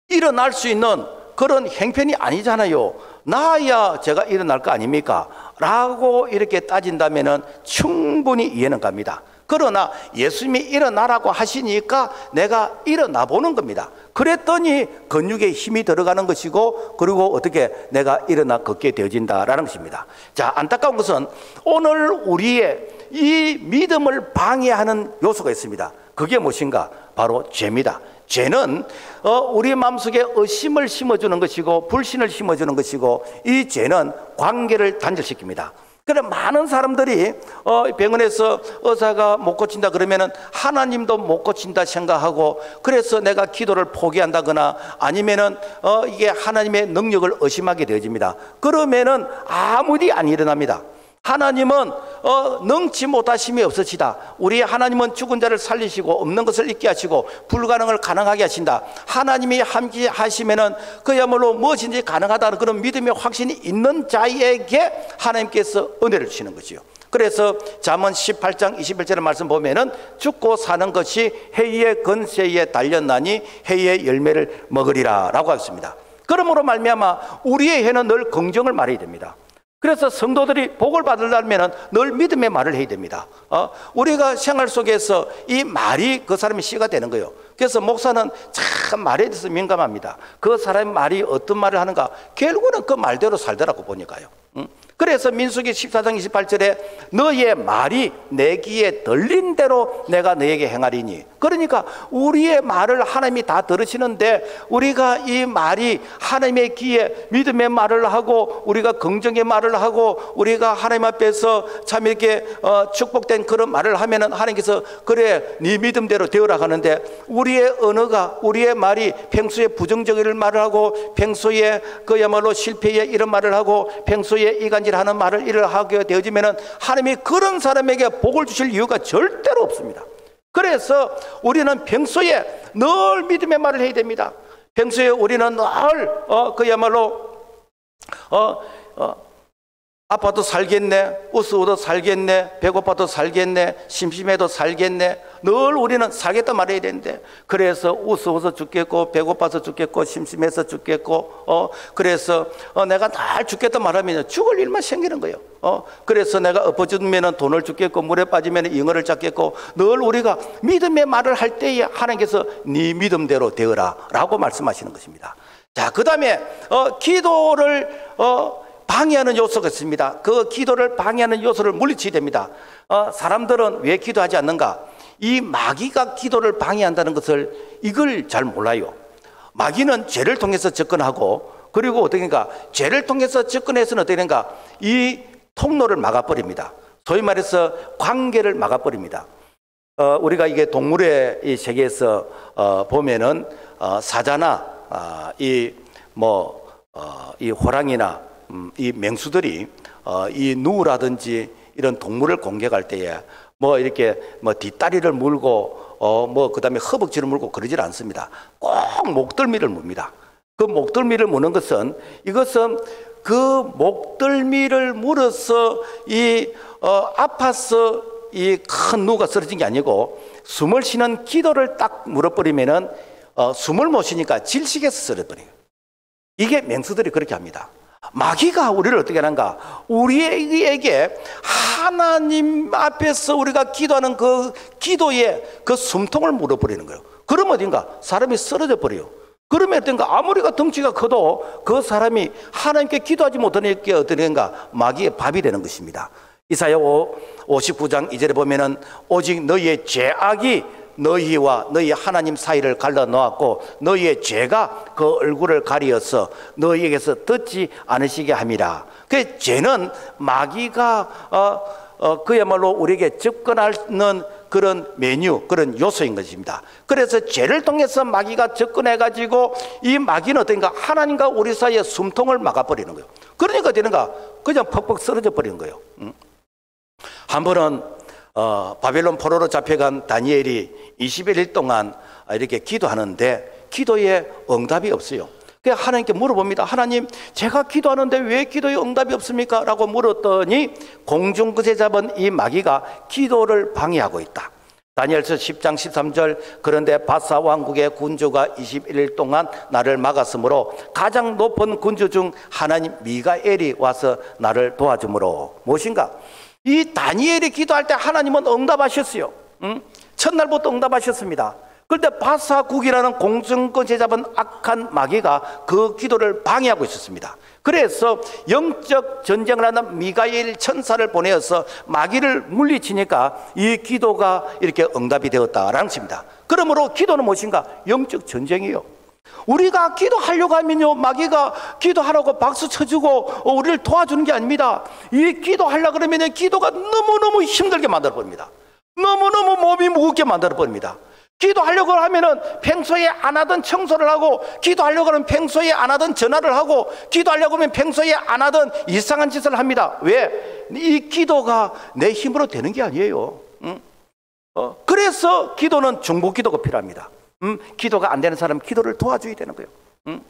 일어날 수 있는 그런 형편이 아니잖아요. 나야 제가 일어날 거 아닙니까? 라고 이렇게 따진다면은 충분히 이해는 갑니다. 그러나 예수님이 일어나라고 하시니까 내가 일어나 보는 겁니다. 그랬더니 근육에 힘이 들어가는 것이고, 그리고 어떻게 내가 일어나 걷게 되어진다라는 것입니다. 자, 안타까운 것은 오늘 우리의 이 믿음을 방해하는 요소가 있습니다. 그게 무엇인가? 바로 죄입니다. 죄는 우리 마음속에 의심을 심어주는 것이고 불신을 심어주는 것이고, 이 죄는 관계를 단절시킵니다. 그래, 많은 사람들이 병원에서 의사가 못 고친다 그러면은 하나님도 못 고친다 생각하고, 그래서 내가 기도를 포기한다거나 아니면은 이게 하나님의 능력을 의심하게 되어집니다. 그러면은 아무 일이 안 일어납니다. 하나님은 능치 못하심이 없으시다. 우리 하나님은 죽은 자를 살리시고 없는 것을 있게 하시고 불가능을 가능하게 하신다. 하나님이 함께 하시면은 그야말로 무엇인지 가능하다는 그런 믿음의 확신이 있는 자에게 하나님께서 은혜를 주시는 거지요. 그래서 잠언 18장 21절의 말씀 보면은 죽고 사는 것이 해의 건세에 달렸나니 해의 열매를 먹으리라 라고 하셨습니다. 그러므로 말미암아 우리의 해는 늘 긍정을 말해야 됩니다. 그래서 성도들이 복을 받으려면 늘 믿음의 말을 해야 됩니다. 우리가 생활 속에서 이 말이 그 사람의 씨가 되는 거예요. 그래서 목사는 참 말에 대해서 민감합니다. 그 사람의 말이 어떤 말을 하는가, 결국은 그 말대로 살더라고 보니까요. 그래서 민수기 14장 28절에 너의 말이 내 귀에 들린 대로 내가 너에게 행하리니, 그러니까 우리의 말을 하나님이 다 들으시는데 우리가 이 말이 하나님의 귀에 믿음의 말을 하고 우리가 긍정의 말을 하고 우리가 하나님 앞에서 참 이렇게 축복된 그런 말을 하면은 하나님께서 그래 네 믿음대로 되어라 하는데, 우리의 언어가, 우리의 말이 평소에 부정적인 말을 하고 평소에 그야말로 실패의 이런 말을 하고 평소에 이간질하는 말을 이를 하게 되어지면은 하나님이 그런 사람에게 복을 주실 이유가 절대로 없습니다. 그래서 우리는 평소에 늘 믿음의 말을 해야 됩니다. 평소에 우리는 늘 그야말로 아파도 살겠네, 웃어도 살겠네, 배고파도 살겠네, 심심해도 살겠네, 늘 우리는 살겠다 말해야 되는데, 그래서 웃어서 죽겠고 배고파서 죽겠고 심심해서 죽겠고 그래서 내가 날 죽겠다 말하면 죽을 일만 생기는 거예요. 그래서 내가 엎어 죽으면 돈을 죽겠고 물에 빠지면 잉어를 잡겠고, 늘 우리가 믿음의 말을 할 때에 하나님께서 네 믿음대로 되어라 라고 말씀하시는 것입니다. 자, 그 다음에 기도를 방해하는 요소가 있습니다. 그 기도를 방해하는 요소를 물리쳐야 됩니다. 사람들은 왜 기도하지 않는가? 이 마귀가 기도를 방해한다는 것을 이걸 잘 몰라요. 마귀는 죄를 통해서 접근하고, 그리고 어떻게 되는가? 죄를 통해서 접근해서는 어떻게 되는가? 이 통로를 막아버립니다. 소위 말해서 관계를 막아버립니다. 우리가 이게 동물의 이 세계에서 보면은 사자나 이 호랑이나 이 맹수들이 이 누라든지 이런 동물을 공격할 때에 이렇게 뒷다리를 물고 그다음에 허벅지를 물고 그러질 않습니다. 꼭 목덜미를 뭅니다. 그 목덜미를 무는 것은, 이것은 그 목덜미를 물어서 아파서 이 큰 누가 쓰러진 게 아니고, 숨을 쉬는 기도를 딱 물어버리면은 숨을 못 쉬니까 질식해서 쓰러버려요. 이게 맹수들이 그렇게 합니다. 마귀가 우리를 어떻게 하는가? 우리에게 하나님 앞에서 우리가 기도하는 그 기도에 그 숨통을 물어버리는 거예요. 그러면 어딘가 사람이 쓰러져 버려요. 그러면 어떤가? 아무리가 덩치가 커도 그 사람이 하나님께 기도하지 못하니까 어떤가? 마귀의 밥이 되는 것입니다. 이사야 59장 2절에 보면은 오직 너희의 죄악이 너희와 너희 하나님 사이를 갈라 놓았고 너희의 죄가 그 얼굴을 가리어서 너희에게서 듣지 않으시게 함이라. 그 죄는 마귀가 그야말로 우리에게 접근하는 그런 메뉴, 그런 요소인 것입니다. 그래서 죄를 통해서 마귀가 접근해가지고 이 마귀는 어떤가? 하나님과 우리 사이에 숨통을 막아버리는 거예요. 그러니까 되는가? 그냥 퍽퍽 쓰러져 버리는 거예요. 한 번은 바벨론 포로로 잡혀간 다니엘이 21일 동안 이렇게 기도하는데 기도에 응답이 없어요. 그래서 하나님께 물어봅니다. 하나님, 제가 기도하는데 왜 기도에 응답이 없습니까? 라고 물었더니 공중끝에 잡은 이 마귀가 기도를 방해하고 있다. 다니엘서 10장 13절 그런데 바사 왕국의 군주가 21일 동안 나를 막았으므로 가장 높은 군주 중 하나님 미가엘이 와서 나를 도와주므로. 무엇인가? 이 다니엘이 기도할 때 하나님은 응답하셨어요. 첫날부터 응답하셨습니다. 그런데 바사국이라는 공중권세 잡은 악한 마귀가 그 기도를 방해하고 있었습니다. 그래서 영적 전쟁을 하는 미가엘 천사를 보내어서 마귀를 물리치니까 이 기도가 이렇게 응답이 되었다라는 것입니다. 그러므로 기도는 무엇인가? 영적 전쟁이에요. 우리가 기도하려고 하면요, 마귀가 기도하라고 박수 쳐주고 우리를 도와주는 게 아닙니다. 이 기도하려고 그러면 기도가 너무너무 힘들게 만들어 버립니다. 너무너무 몸이 무겁게 만들어 버립니다. 기도하려고 하면은 평소에 안 하던 청소를 하고, 기도하려고 하면 평소에 안 하던 전화를 하고, 기도하려고 하면 평소에 안 하던 이상한 짓을 합니다. 왜? 이 기도가 내 힘으로 되는 게 아니에요. 그래서 기도는 중보 기도가 필요합니다. 기도가 안 되는 사람은 기도를 도와줘야 되는 거예요.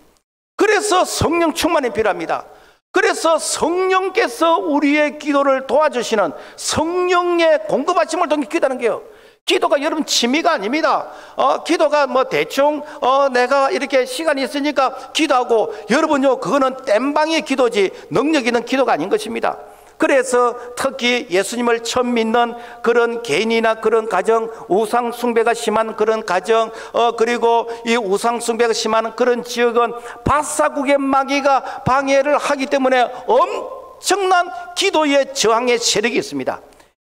그래서 성령 충만이 필요합니다. 그래서 성령께서 우리의 기도를 도와주시는 성령의 공급하심을 통해 기도하는 거예요. 기도가 여러분 취미가 아닙니다. 기도가 대충 내가 이렇게 시간이 있으니까 기도하고, 여러분요, 그거는 땜방의 기도지 능력 있는 기도가 아닌 것입니다. 그래서 특히 예수님을 처음 믿는 그런 개인이나 그런 가정, 우상 숭배가 심한 그런 가정, 그리고 이 우상 숭배가 심한 그런 지역은 바사국의 마귀가 방해를 하기 때문에 엄청난 기도의 저항의 세력이 있습니다.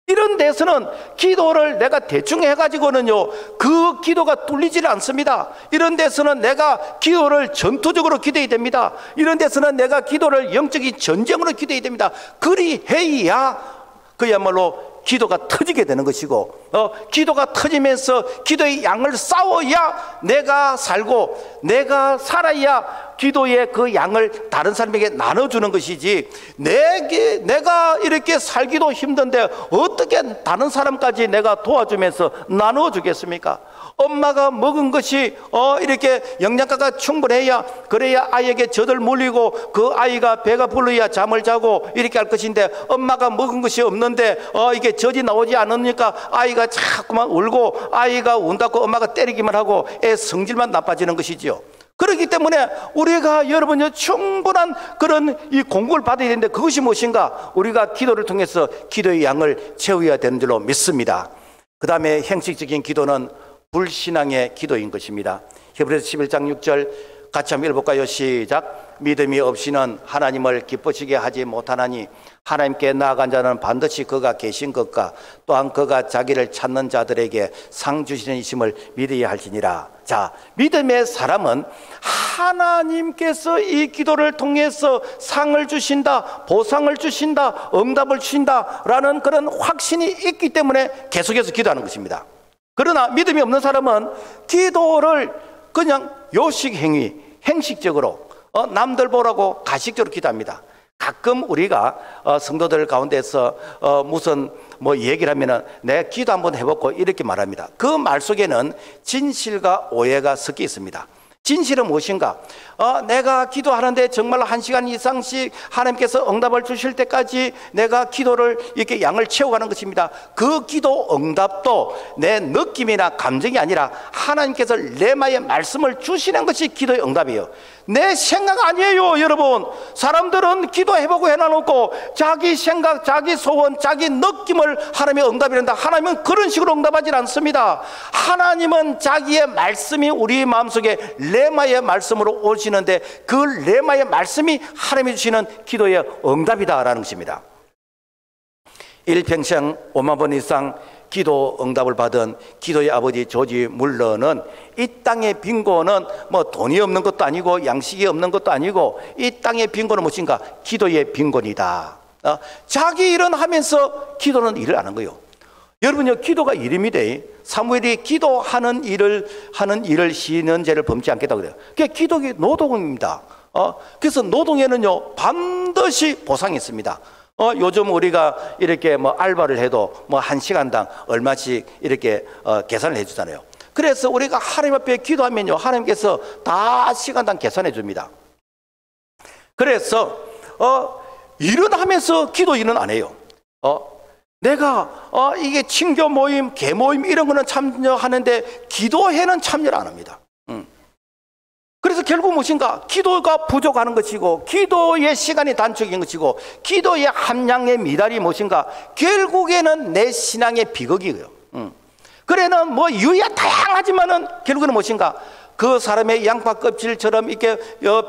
이런 데서는 기도를 내가 대충 해가지고는요, 그 기도가 뚫리질 않습니다. 이런 데서는 내가 기도를 전투적으로 기도해야 됩니다. 이런 데서는 내가 기도를 영적인 전쟁으로 기도해야 됩니다. 그리해야 그야말로 기도가 터지게 되는 것이고, 기도가 터지면서 기도의 양을 쌓아야 내가 살고, 내가 살아야 기도의 그 양을 다른 사람에게 나눠주는 것이지, 내가 이렇게 살기도 힘든데 어떻게 다른 사람까지 내가 도와주면서 나눠주겠습니까? 엄마가 먹은 것이 이렇게 영양가가 충분해야, 그래야 아이에게 젖을 물리고 그 아이가 배가 불러야 잠을 자고 이렇게 할 것인데, 엄마가 먹은 것이 없는데 이게 젖이 나오지 않으니까 아이가 자꾸만 울고, 아이가 운다고 엄마가 때리기만 하고 애 성질만 나빠지는 것이지요. 그렇기 때문에 우리가 여러분요, 충분한 그런 이 공급을 받아야 되는데, 그것이 무엇인가? 우리가 기도를 통해서 기도의 양을 채워야 되는 줄로 믿습니다. 그 다음에 형식적인 기도는 불신앙의 기도인 것입니다. 히브리서 11장 6절 같이 한번 읽어볼까요? 시작. 믿음이 없이는 하나님을 기쁘시게 하지 못하나니 하나님께 나아간 자는 반드시 그가 계신 것과 또한 그가 자기를 찾는 자들에게 상 주시는 이심을 믿어야 할지니라. 자, 믿음의 사람은 하나님께서 이 기도를 통해서 상을 주신다, 보상을 주신다, 응답을 주신다라는 그런 확신이 있기 때문에 계속해서 기도하는 것입니다. 그러나 믿음이 없는 사람은 기도를 그냥 요식행위, 행식적으로 남들 보라고 가식적으로 기도합니다. 가끔 우리가 성도들 가운데서 무슨 뭐 얘기를 하면은 내 기도 한번 해보고 이렇게 말합니다. 그 말 속에는 진실과 오해가 섞여 있습니다. 진실은 무엇인가? 내가 기도하는데 정말 1시간 이상씩 하나님께서 응답을 주실 때까지 내가 기도를 이렇게 양을 채워가는 것입니다. 그 기도 응답도 내 느낌이나 감정이 아니라 하나님께서 레마의 말씀을 주시는 것이 기도의 응답이에요. 내 생각 아니에요, 여러분. 사람들은 기도해보고 해놔놓고 자기 생각, 자기 소원, 자기 느낌을 하나님의 응답이란다. 하나님은 그런 식으로 응답하지 않습니다. 하나님은 자기의 말씀이 우리 마음속에 레마의 말씀으로 오시는데 그 레마의 말씀이 하나님이 주시는 기도의 응답이다라는 것입니다. 일평생 5만 번 이상 기도 응답을 받은 기도의 아버지 조지 물러는 이 땅의 빈곤은 뭐 돈이 없는 것도 아니고 양식이 없는 것도 아니고 이 땅의 빈곤은 무엇인가? 기도의 빈곤이다. 자기 일은 하면서 기도는 일을 안 한 거예요. 여러분요, 기도가 일입니다. 사무엘이 기도하는 일을 시는 죄를 범치 않겠다고 그래요. 그게 기도의 노동입니다. 그래서 노동에는요 반드시 보상이 있습니다. 요즘 우리가 이렇게 뭐 알바를 해도 뭐 1시간당 얼마씩 이렇게 계산을 해주잖아요. 그래서 우리가 하나님 앞에 기도하면요 하나님께서 다 시간당 계산해 줍니다. 그래서 일은 하면서 기도 일은 안 해요. 내가 이게 친교 모임, 개 모임 이런 거는 참여하는데 기도회는 참여를 안 합니다. 그래서 결국 무엇인가? 기도가 부족하는 것이고 기도의 시간이 단축인 것이고 기도의 함량의 미달이 무엇인가? 결국에는 내 신앙의 비극이에요. 그래는 뭐 이유야 다양하지만은 결국에는 무엇인가? 그 사람의 양파 껍질처럼 이렇게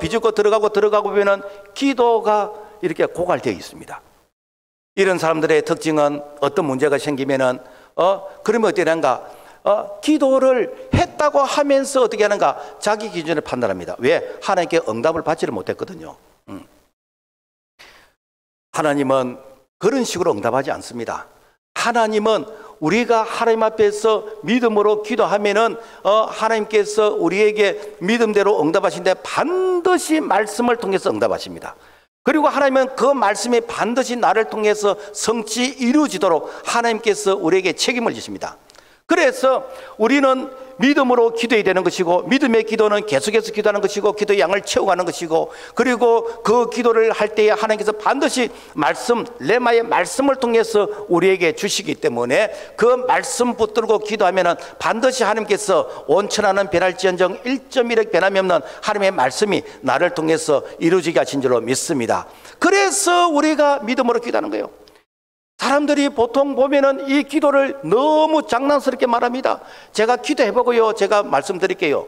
비집고 들어가고 보면은 기도가 이렇게 고갈되어 있습니다. 이런 사람들의 특징은 어떤 문제가 생기면은 그러면 어떻게 되는가? 기도를 했다고 하면서 어떻게 하는가? 자기 기준을 판단합니다. 왜? 하나님께 응답을 받지를 못했거든요. 하나님은 그런 식으로 응답하지 않습니다. 하나님은 우리가 하나님 앞에서 믿음으로 기도하면은 하나님께서 우리에게 믿음대로 응답하시는데 반드시 말씀을 통해서 응답하십니다. 그리고 하나님은 그 말씀이 반드시 나를 통해서 성취 이루어지도록 하나님께서 우리에게 책임을 지십니다. 그래서 우리는 믿음으로 기도해야 되는 것이고 믿음의 기도는 계속해서 기도하는 것이고 기도의 양을 채워가는 것이고 그리고 그 기도를 할 때에 하나님께서 반드시 말씀, 레마의 말씀을 통해서 우리에게 주시기 때문에 그 말씀 붙들고 기도하면 반드시 하나님께서 온천하는 변할지언정 1.1억 변함이 없는 하나님의 말씀이 나를 통해서 이루어지게 하신 줄로 믿습니다. 그래서 우리가 믿음으로 기도하는 거예요. 사람들이 보통 보면은 이 기도를 너무 장난스럽게 말합니다. 제가 기도해보고요. 제가 말씀드릴게요.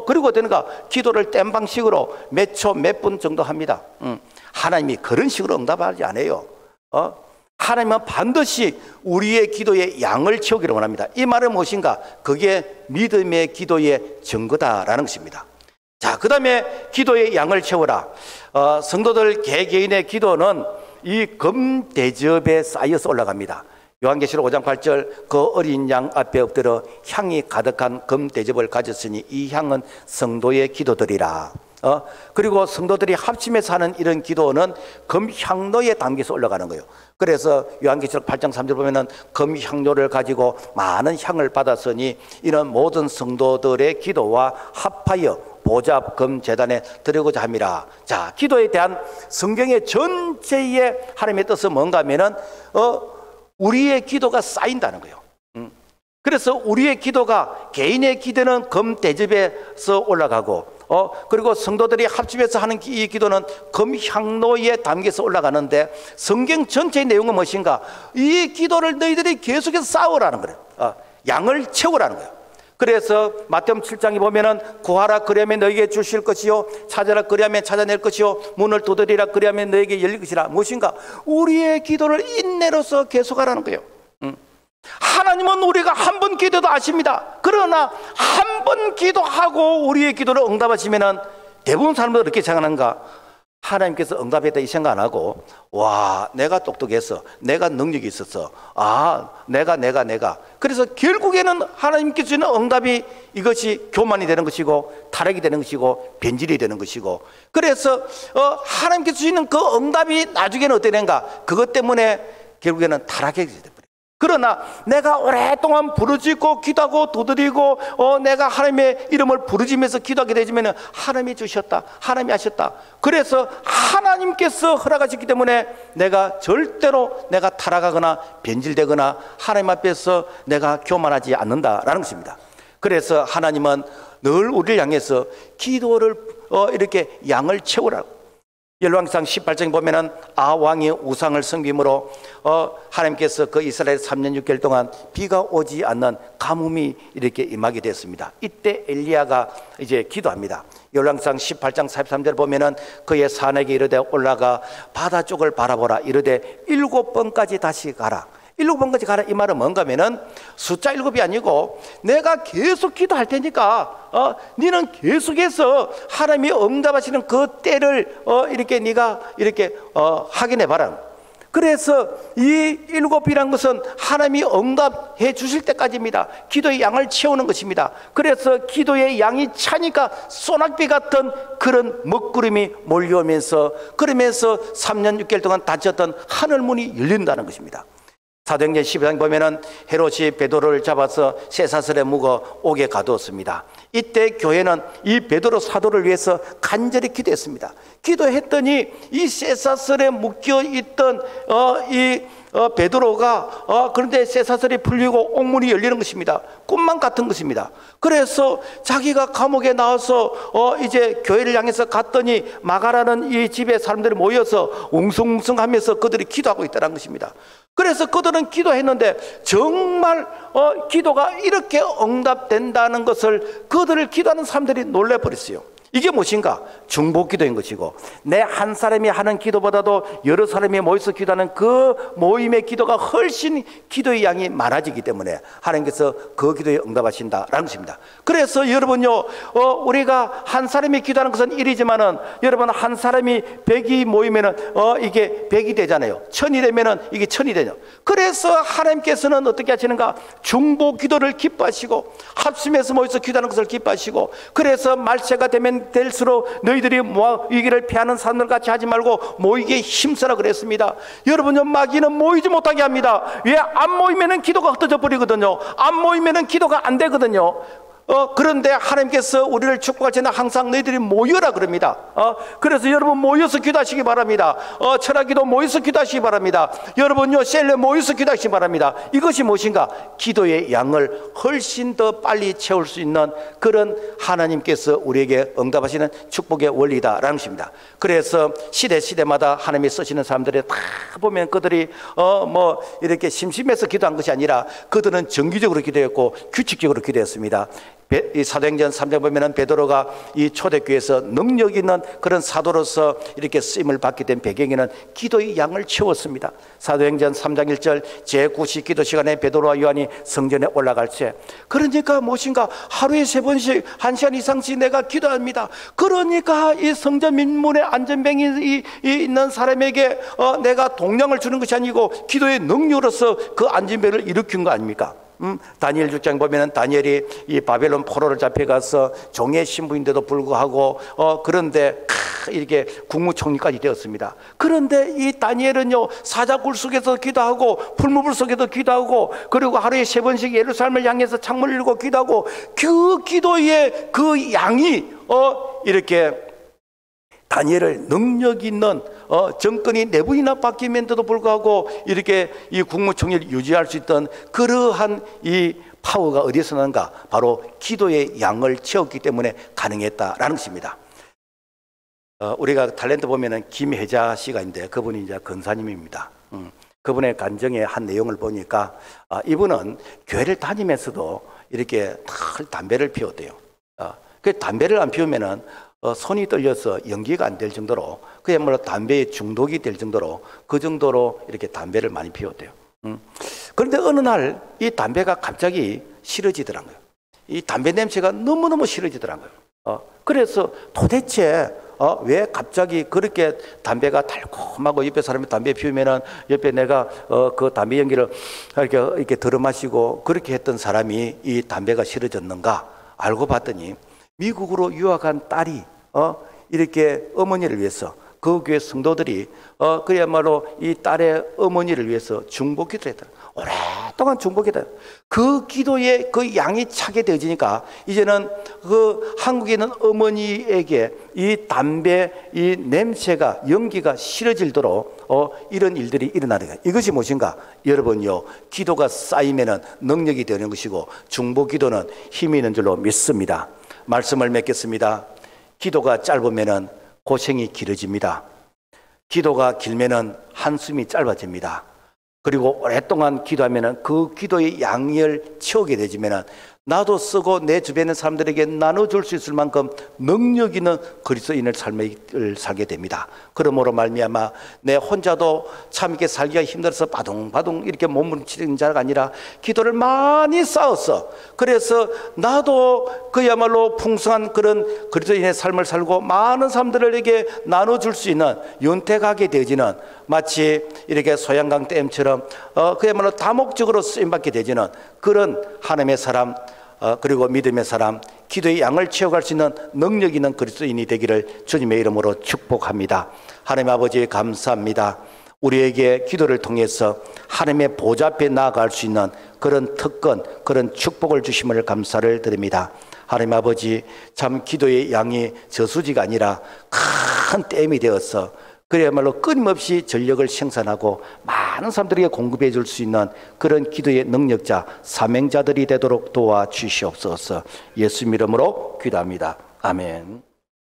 그리고 되는가? 기도를 땜 방식으로 몇 초, 몇 분 정도 합니다. 하나님이 그런 식으로 응답하지 않아요. 하나님은 반드시 우리의 기도의 양을 채우기를 원합니다. 이 말은 무엇인가? 그게 믿음의 기도의 증거다라는 것입니다. 자, 그 다음에 기도의 양을 채워라. 성도들 개개인의 기도는 이 금 대접에 쌓여서 올라갑니다. 요한계시록 5장 8절 그 어린 양 앞에 엎드려 향이 가득한 금 대접을 가졌으니 이 향은 성도의 기도들이라. 그리고 성도들이 합심해서 하는 이런 기도는 금향로에 담겨서 올라가는 거예요. 그래서 요한계시록 8장 3절 보면은 금향로를 가지고 많은 향을 받았으니 이런 모든 성도들의 기도와 합하여 보좌 금제단에 드리고자 함이라. 자, 기도에 대한 성경의 전체의 하나님의 뜻은 뭔가 하면은 우리의 기도가 쌓인다는 거예요. 그래서 우리의 기도가 개인의 기도는 금 대접에서 올라가고 그리고 성도들이 합심해서 하는 이 기도는 금향로에 담겨서 올라가는데 성경 전체의 내용은 무엇인가? 이 기도를 너희들이 계속해서 쌓으라는 거예요. 양을 채우라는 거예요. 그래서 마태복음 7장에 보면은 구하라 그리하면 너에게 주실 것이요 찾아라 그리하면 찾아낼 것이요 문을 두드리라 그리하면 너에게 열릴 것이라. 무엇인가? 우리의 기도를 인내로서 계속하라는 거예요. 하나님은 우리가 한 번 기도도 아십니다. 그러나 한 번 기도하고 우리의 기도를 응답하시면은 대부분 사람들은 이렇게 생각하는가? 하나님께서 응답했다 이 생각 안 하고, 와, 내가 똑똑해서, 내가 능력이 있었어, 내가 그래서 결국에는 하나님께서 주는 응답이 이것이 교만이 되는 것이고 타락이 되는 것이고 변질이 되는 것이고, 그래서 하나님께서 주시는 그 응답이 나중에는 어떻게 되는가? 그것 때문에 결국에는 타락하게 됩니다. 그러나 내가 오랫동안 부르짖고 기도하고 두드리고 내가 하나님의 이름을 부르짖으면서 기도하게 되면 하나님이 주셨다, 하나님이 하셨다. 그래서 하나님께서 허락하셨기 때문에 내가 절대로 내가 타락하거나 변질되거나 하나님 앞에서 내가 교만하지 않는다라는 것입니다. 그래서 하나님은 늘 우리를 향해서 기도를 이렇게 양을 채우라고. 열왕기상 18장에 보면은 아왕이 우상을 섬김으로 하나님께서 그 이스라엘 3년 6개월 동안 비가 오지 않는 가뭄이 이렇게 임하게 됐습니다. 이때 엘리야가 이제 기도합니다. 열왕기상 18장 43절 보면은 그의 사내에게 이르되 올라가 바다 쪽을 바라보라. 이르되 7번까지 다시 가라. 7번까지 가라. 이 말은 뭔가 하면은 숫자 7이 아니고 내가 계속 기도할 테니까 너는 계속해서 하나님이 응답하시는 그 때를 이렇게 네가 이렇게 확인해 봐라. 그래서 이 7이란 것은 하나님이 응답해 주실 때까지입니다. 기도의 양을 채우는 것입니다. 그래서 기도의 양이 차니까 소낙비 같은 그런 먹구름이 몰려오면서 그러면서 3년 6개월 동안 닫혔던 하늘문이 열린다는 것입니다. 사도행전 12장 보면은 헤롯이 베드로를 잡아서 쇠사슬에 묶어 옥에 가두었습니다. 이때 교회는 이 베드로 사도를 위해서 간절히 기도했습니다. 기도했더니 이 쇠사슬에 묶여 있던 베드로가 그런데 쇠사슬이 풀리고 옥문이 열리는 것입니다. 꿈만 같은 것입니다. 그래서 자기가 감옥에 나와서 이제 교회를 향해서 갔더니 마가라는 이 집에 사람들이 모여서 웅성웅성하면서 그들이 기도하고 있다는 것입니다. 그래서 그들은 기도했는데 정말 기도가 이렇게 응답된다는 것을 그들을 기도하는 사람들이 놀라버렸어요. 이게 무엇인가? 중보기도인 것이고 내 한 사람이 하는 기도보다도 여러 사람이 모여서 기도하는 그 모임의 기도가 훨씬 기도의 양이 많아지기 때문에 하나님께서 그 기도에 응답하신다라는 것입니다. 그래서 여러분요, 우리가 한 사람이 기도하는 것은 1이지만은 여러분 한 사람이 100이 모이면은 이게 100이 되잖아요. 1000이 되면은 이게 1000이 되죠. 그래서 하나님께서는 어떻게 하시는가? 중보기도를 기뻐하시고 합심해서 모여서 기도하는 것을 기뻐하시고, 그래서 말세가 되면 될수록 너희들이 위기를 피하는 사람들 같이 하지 말고 모이기에 힘쓰라 그랬습니다. 여러분요, 마귀는 모이지 못하게 합니다. 왜? 안 모이면은 기도가 흩어져 버리거든요. 안 모이면은 기도가 안 되거든요. 그런데 하나님께서 우리를 축복할 때는 항상 너희들이 모여라 그럽니다. 그래서 여러분 모여서 기도하시기 바랍니다. 철학기도 모여서 기도하시기 바랍니다. 여러분요, 셀레 모여서 기도하시기 바랍니다. 이것이 무엇인가? 기도의 양을 훨씬 더 빨리 채울 수 있는 그런 하나님께서 우리에게 응답하시는 축복의 원리다라는 것입니다. 그래서 시대마다 하나님이 쓰시는 사람들이 다 보면 그들이 이렇게 심심해서 기도한 것이 아니라 그들은 정기적으로 기도했고 규칙적으로 기도했습니다. 이 사도행전 3장 보면은 베드로가 이 초대교회에서 능력 있는 그런 사도로서 이렇게 쓰임을 받게 된 배경에는 기도의 양을 채웠습니다. 사도행전 3장 1절 제9시 기도 시간에 베드로와 요한이 성전에 올라갈 때, 그러니까 무엇인가 하루에 3번씩 1시간 이상씩 내가 기도합니다. 그러니까 이 성전 민문에 안전병이 있는 사람에게 내가 동량을 주는 것이 아니고 기도의 능력으로서 그 안전병을 일으킨 거 아닙니까? 다니엘 6장 보면은 다니엘이 이 바벨론 포로를 잡혀가서 종의 신부인데도 불구하고 그런데 이렇게 국무총리까지 되었습니다. 그런데 이 다니엘은요, 사자굴 속에서 기도하고 풀무불 속에서 기도하고 그리고 하루에 3번씩 예루살렘을 향해서 창문을 열고 기도하고 그 기도의 그 양이 이렇게 다니엘을 능력 있는 정권이 내부인나 바뀌면서도 불구하고 이렇게 이 국무총리를 유지할 수 있던 그러한 이 파워가 어디서 나는가? 바로 기도의 양을 채웠기 때문에 가능했다라는 것입니다. 우리가 탤런트 보면은 김혜자 씨가 있는데 그분이 이제 권사님입니다. 그분의 간증의 한 내용을 보니까 이분은 교회를 다니면서도 이렇게 늘 담배를 피웠대요. 그 담배를 안 피우면은 손이 떨려서 연기가 안 될 정도로, 그야말로 담배에 중독이 될 정도로, 그 정도로 이렇게 담배를 많이 피웠대요. 그런데 어느 날 이 담배가 갑자기 싫어지더라고요. 이 담배 냄새가 너무너무 싫어지더라고요. 그래서 도대체 왜 갑자기 그렇게 담배가 달콤하고, 옆에 사람이 담배 피우면은 옆에 내가 그 담배 연기를 이렇게 들어 마시고 그렇게 했던 사람이 이 담배가 싫어졌는가 알고 봤더니, 미국으로 유학한 딸이 이렇게 어머니를 위해서, 그 교회 성도들이 그야말로 이 딸의 어머니를 위해서 중보 기도를 했다. 오랫동안 중보기도. 그 기도에 그 양이 차게 되어지니까 이제는 그 한국에 있는 어머니에게 이 담배, 이 냄새가, 연기가 싫어질도록 이런 일들이 일어나는 거예요. 이것이 무엇인가? 여러분요, 기도가 쌓이면은 능력이 되는 것이고, 중보 기도는 힘이 있는 줄로 믿습니다. 말씀을 맺겠습니다. 기도가 짧으면은 고생이 길어집니다. 기도가 길면은 한숨이 짧아집니다. 그리고 오랫동안 기도하면은 그 기도의 양을 채우게 되지면은 나도 쓰고 내 주변의 사람들에게 나눠줄 수 있을 만큼 능력 있는 그리스도인의 삶을 살게 됩니다. 그러므로 말미암아 내 혼자도 참 이렇게 살기가 힘들어서 바둥바둥 이렇게 몸부림치는 자가 아니라 기도를 많이 쌓았어. 그래서 나도 그야말로 풍성한 그런 그리스도인의 삶을 살고 많은 사람들에게 나눠줄 수 있는, 윤택하게 되어지는, 마치 이렇게 소양강 댐처럼 그야말로 다목적으로 쓰임받게 되지는 그런 하나님의 사람, 그리고 믿음의 사람, 기도의 양을 채워갈 수 있는 능력 있는 그리스도인이 되기를 주님의 이름으로 축복합니다. 하나님 아버지 감사합니다. 우리에게 기도를 통해서 하나님의 보좌 앞에 나아갈 수 있는 그런 특권, 그런 축복을 주심을 감사를 드립니다. 하나님 아버지, 참 기도의 양이 저수지가 아니라 큰 댐이 되어서 그야말로 끊임없이 전력을 생산하고 많은 사람들에게 공급해 줄 수 있는 그런 기도의 능력자, 사명자들이 되도록 도와주시옵소서. 예수 이름으로 기도합니다. 아멘.